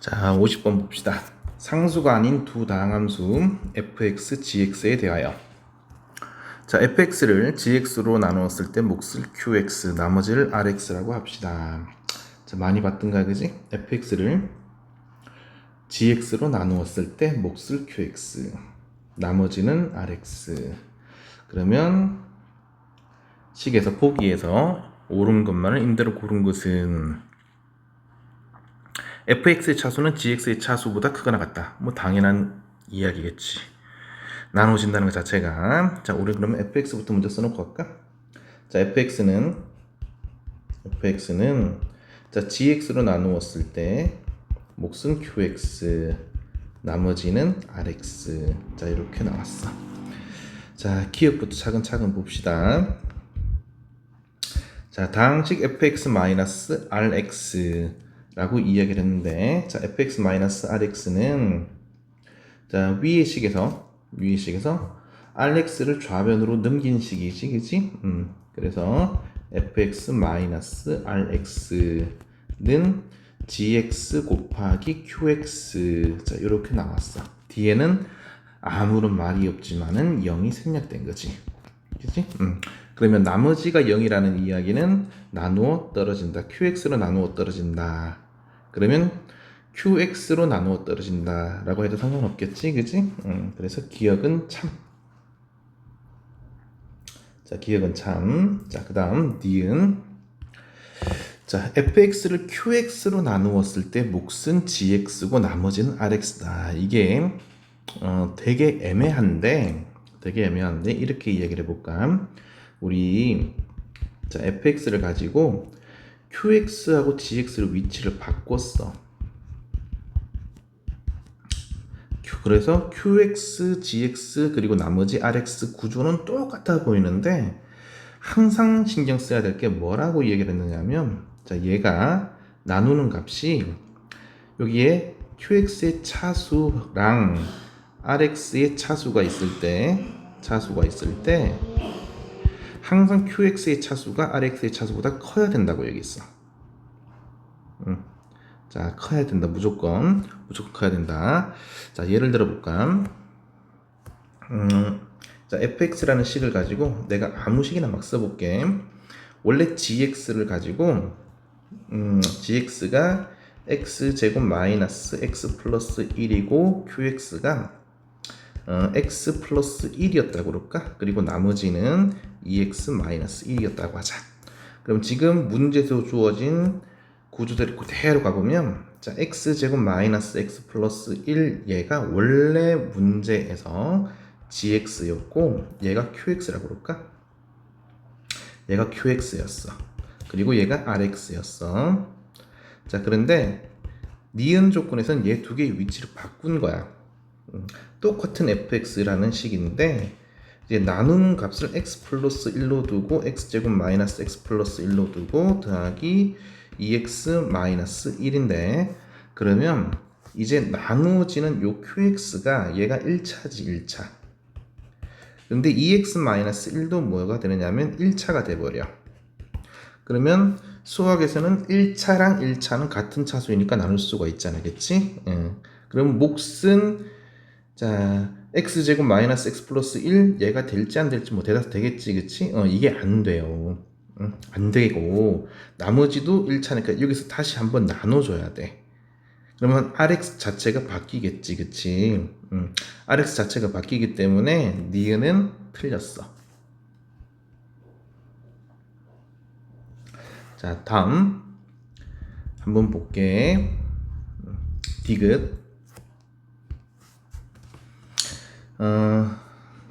자, 50번 봅시다. 상수가 아닌 두 다항함수 fx, gx에 대하여. 자, fx를 gx로 나누었을 때 몫을 qx, 나머지를 rx라고 합시다. 자, 많이 봤던가 그지? fx를 gx로 나누었을 때 몫을 qx, 나머지는 rx. 그러면 식에서 보기에서 옳은 것만을 임대로 고른 것은 fx의 차수는 gx의 차수보다 크거나 같다. 뭐 당연한 이야기겠지. 나눠진다는 것 자체가. 자, 우리 그러면 fx부터 먼저 써놓고 갈까? 자, fx는 자, gx로 나누었을 때 몫은 qx, 나머지는 rx. 자, 이렇게 나왔어. 자, 기억부터 차근차근 봅시다. 자, 다항식 fx-rx 라고 이야기를 했는데, 자, fx-rx는 자, 위의 식에서 rx를 좌변으로 넘긴 식이지, 그치? 그래서 fx-rx는 gx 곱하기 qx. 자, 이렇게 나왔어. 뒤에는 아무런 말이 없지만은 0이 생략된 거지. 그치? 그러면 나머지가 0이라는 이야기는 나누어 떨어진다. qx로 나누어 떨어진다. 그러면 qx로 나누어 떨어진다 라고 해도 상관없겠지, 그치? 그래서 기억은 참. 자, 기억은 참. 자, 그 다음 니은. 자, fx를 qx로 나누었을 때 몫은 gx고 나머지는 rx다. 이게 되게 애매한데 이렇게 이야기를 해볼까? 우리 자, fx를 가지고 qx하고 gx를 위치를 바꿨어. 그래서 qx, gx 그리고 나머지 rx 구조는 똑같아 보이는데 항상 신경 써야 될 게 뭐라고 얘기를 했느냐면, 자, 얘가 나누는 값이 여기에 qx의 차수랑 rx의 차수가 있을 때 항상 qx의 차수가 rx의 차수보다 커야 된다고 얘기했어. 자, 커야 된다. 무조건 커야 된다. 자, 예를 들어 볼까? 자, fx라는 식을 가지고 내가 아무 식이나 막 써볼게. 원래 gx를 가지고 gx가 x제곱 마이너스 x 플러스 1이고 qx가 x 플러스 1이었다고 그럴까? 그리고 나머지는 2x 마이너스 1이었다고 하자. 그럼 지금 문제에서 주어진 구조대로 그대로 가보면, 자, x제곱 마이너스 x 플러스 1 얘가 원래 문제에서 gx였고 얘가 qx라고 그럴까? 얘가 qx였어. 그리고 얘가 rx였어. 자, 그런데 니은 조건에서는 얘 두 개의 위치를 바꾼 거야. 똑같은 fx라는 식인데 이제 나누는 값을 x 플러스 1로 두고 x제곱 마이너스 x 플러스 1로 두고 더하기 2x 마이너스 1인데, 그러면 이제 나누어지는 요 qx가 얘가 1차지 1차. 근데 2x 마이너스 1도 뭐가 되느냐면 1차가 돼버려. 그러면 수학에서는 1차랑 1차는 같은 차수이니까 나눌 수가 있잖아, 그치? 그럼 몫은 자, x제곱 마이너스 x 플러스 1 얘가 될지 안 될지 뭐 대답 되겠지, 그치? 이게 안 돼요. 안 되고 나머지도 1차니까 여기서 다시 한번 나눠줘야 돼. 그러면 rx 자체가 바뀌겠지, 그치? rx 자체가 바뀌기 때문에 니은은 틀렸어. 자, 다음 한번 볼게. 디귿.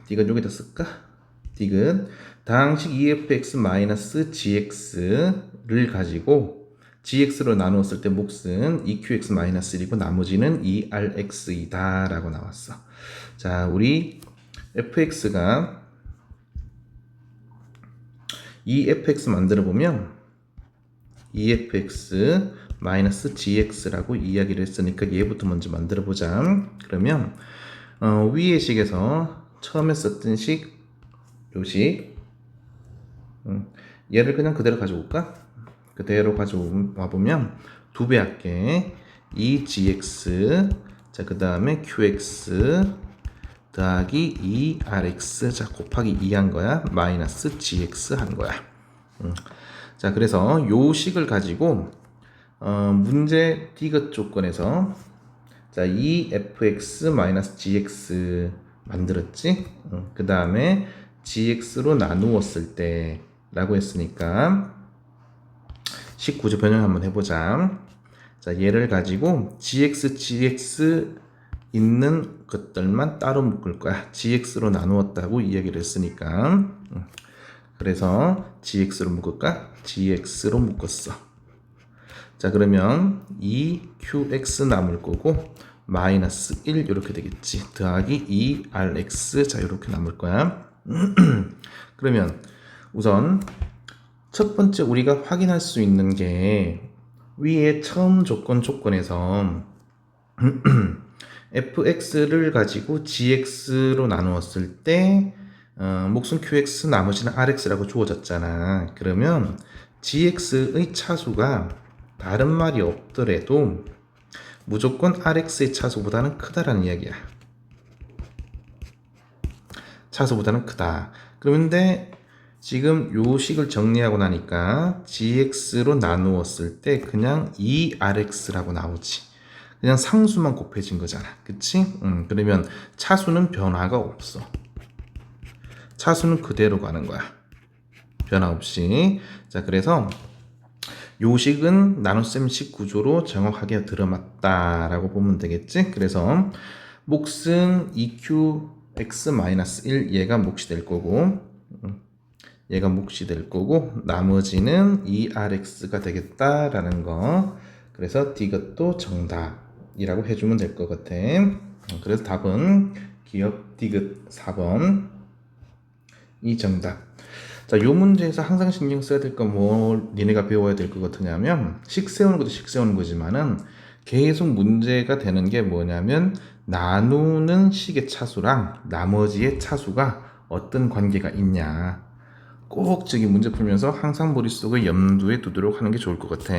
디귿 여기다 쓸까? 디귿. 다항식 efx-gx를 가지고 gx로 나누었을 때 몫은 2qx-1이고 나머지는 2rx이다 라고 나왔어. 자, 우리 fx가 efx 만들어 보면 efx-gx라고 이야기를 했으니까 얘부터 먼저 만들어 보자. 그러면 위의 식에서 처음에 썼던 식, 요식, 얘를 그냥 그대로 가져올까? 그대로 가져와 보면 2배 할게. 2gx 자 그 다음에 qx 더하기 2rx 자 곱하기 2 한 거야 마이너스 gx 한 거야. 자 그래서 요 식을 가지고 문제 디귿 조건에서 자 2fx 마이너스 gx 만들었지. 그 다음에 gx로 나누었을 때 라고 했으니까 식 구조 변형 한번 해보자. 자 얘를 가지고 gx 있는 것들만 따로 묶을 거야. gx로 나누었다고 이야기를 했으니까. 그래서 gx로 묶을까? gx로 묶었어. 자 그러면 2qx 남을 거고 마이너스 1 이렇게 되겠지. 더하기 2rx 자 이렇게 남을 거야. 그러면 우선 첫 번째 우리가 확인할 수 있는 게 위에 처음 조건에서 fx를 가지고 gx로 나누었을 때 목순 qx 나머지는 rx라고 주어졌잖아. 그러면 gx의 차수가 다른 말이 없더라도 무조건 rx의 차수보다는 크다라는 이야기야. 차수보다는 크다. 그런데 지금 요 식을 정리하고 나니까 gx로 나누었을 때 그냥 2rx라고 나오지. 그냥 상수만 곱해진 거잖아. 그치? 그러면 차수는 변화가 없어. 차수는 그대로 가는 거야. 변화 없이. 자, 그래서 요식은 나눗셈식 구조로 정확하게 들어맞다라고 보면 되겠지? 그래서 몫은 2qx-1 얘가 몫이 될 거고 얘가 몫이 될 거고 나머지는 2rx가 되겠다라는 거. 그래서 디귿도 정답이라고 해주면 될 것 같아. 그래서 답은 기억 디귿 4번 이 정답. 자, 요 문제에서 항상 신경 써야 될 거 뭐 니네가 배워야 될 것 같으냐면 식 세우는 것도 식 세우는 거지만은 계속 문제가 되는 게 뭐냐면 나누는 식의 차수랑 나머지의 차수가 어떤 관계가 있냐. 꼭 저기 문제 풀면서 항상 머릿속에 염두에 두도록 하는 게 좋을 것 같아.